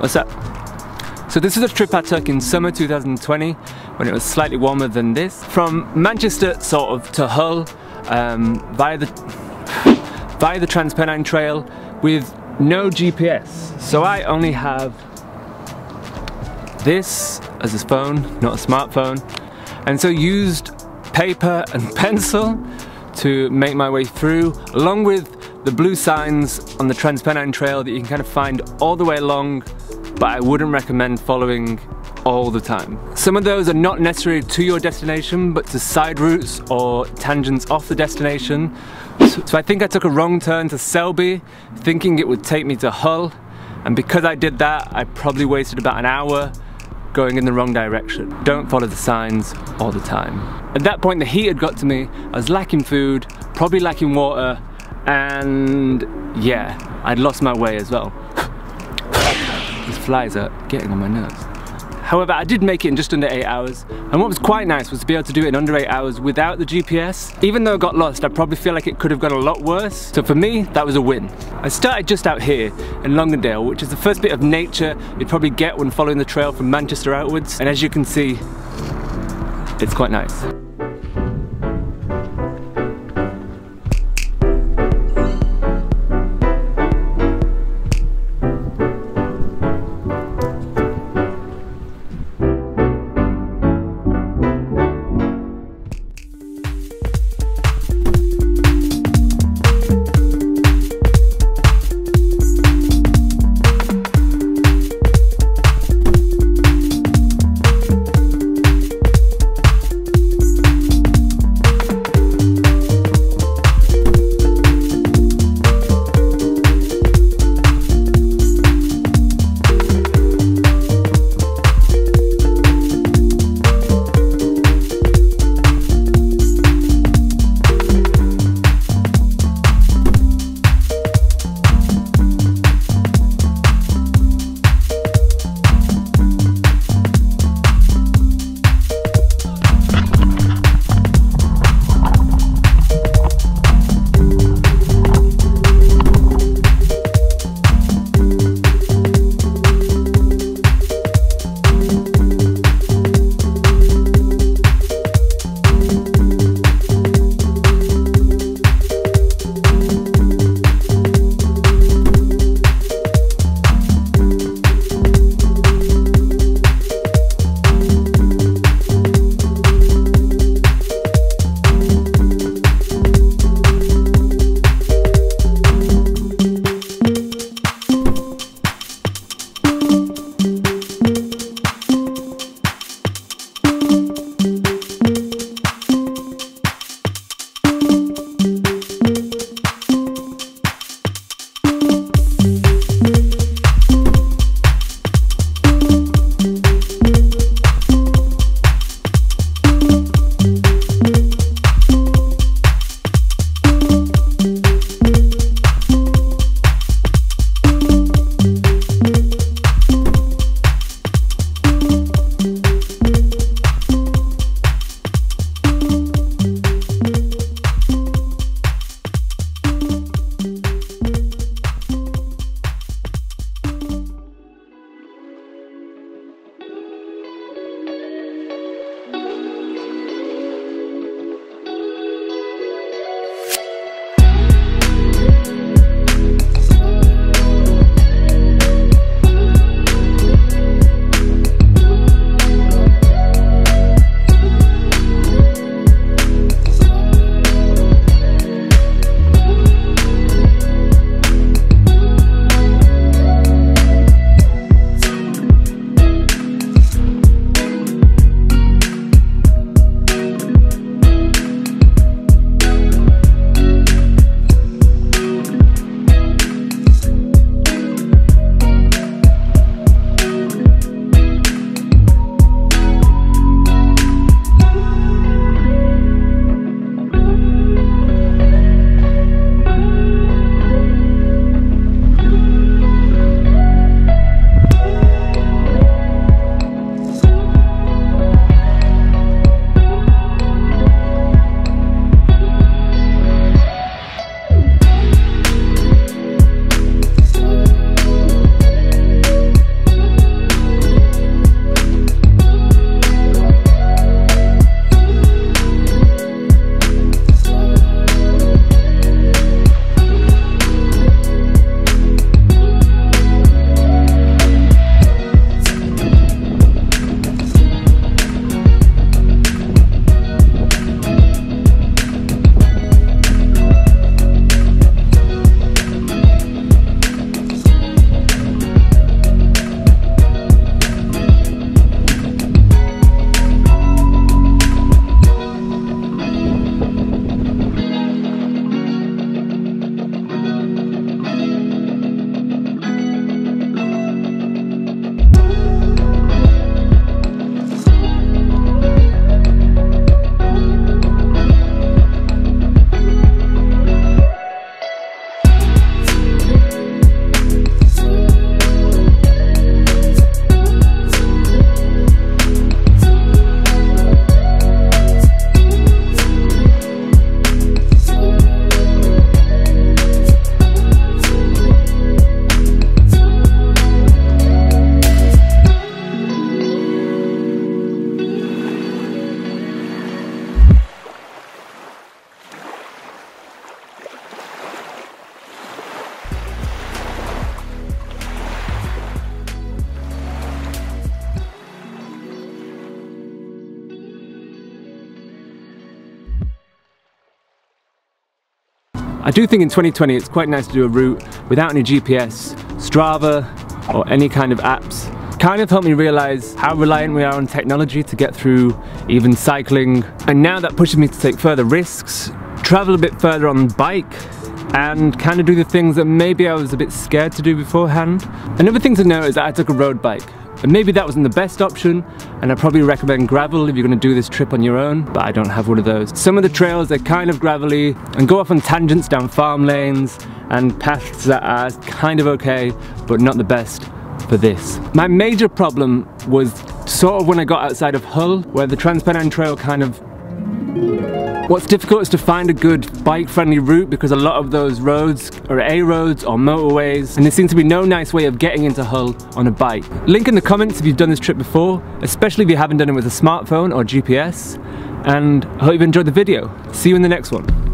What's up? So this is a trip I took in summer 2020 when it was slightly warmer than this. From Manchester sort of to Hull via the Transpennine trail with no GPS. So I only have this as a phone, not a smartphone, and so used paper and pencil to make my way through, along with the blue signs on the Transpennine trail that you can kind of find all the way along, but I wouldn't recommend following all the time. Some of those are not necessarily to your destination, but to side routes or tangents off the destination. So I think I took a wrong turn to Selby, thinking it would take me to Hull, and because I did that, I probably wasted about an hour going in the wrong direction. Don't follow the signs all the time. At that point, the heat had got to me. I was lacking food, probably lacking water, and yeah, I'd lost my way as well. These flies are getting on my nerves. However, I did make it in just under 8 hours, and what was quite nice was to be able to do it in under 8 hours without the GPS. Even though I got lost, I probably feel like it could have gone a lot worse, so for me, that was a win. I started just out here in Cannondale, which is the first bit of nature you'd probably get when following the trail from Manchester outwards, and as you can see, it's quite nice. I do think in 2020 it's quite nice to do a route without any GPS, Strava, or any kind of apps. Kind of helped me realise how reliant we are on technology to get through even cycling. And now that pushes me to take further risks, travel a bit further on bike, and kind of do the things that maybe I was a bit scared to do beforehand. Another thing to note is that I took a road bike. And maybe that wasn't the best option, and I probably recommend gravel if you're going to do this trip on your own, but I don't have one of those. Some of the trails are kind of gravelly and go off on tangents down farm lanes and paths that are kind of okay, but not the best for this. My major problem was sort of when I got outside of Hull, where the Transpennine trail kind of... What's difficult is to find a good bike-friendly route because a lot of those roads are A roads or motorways, and there seems to be no nice way of getting into Hull on a bike. Link in the comments if you've done this trip before, especially if you haven't done it with a smartphone or GPS, and I hope you've enjoyed the video. See you in the next one.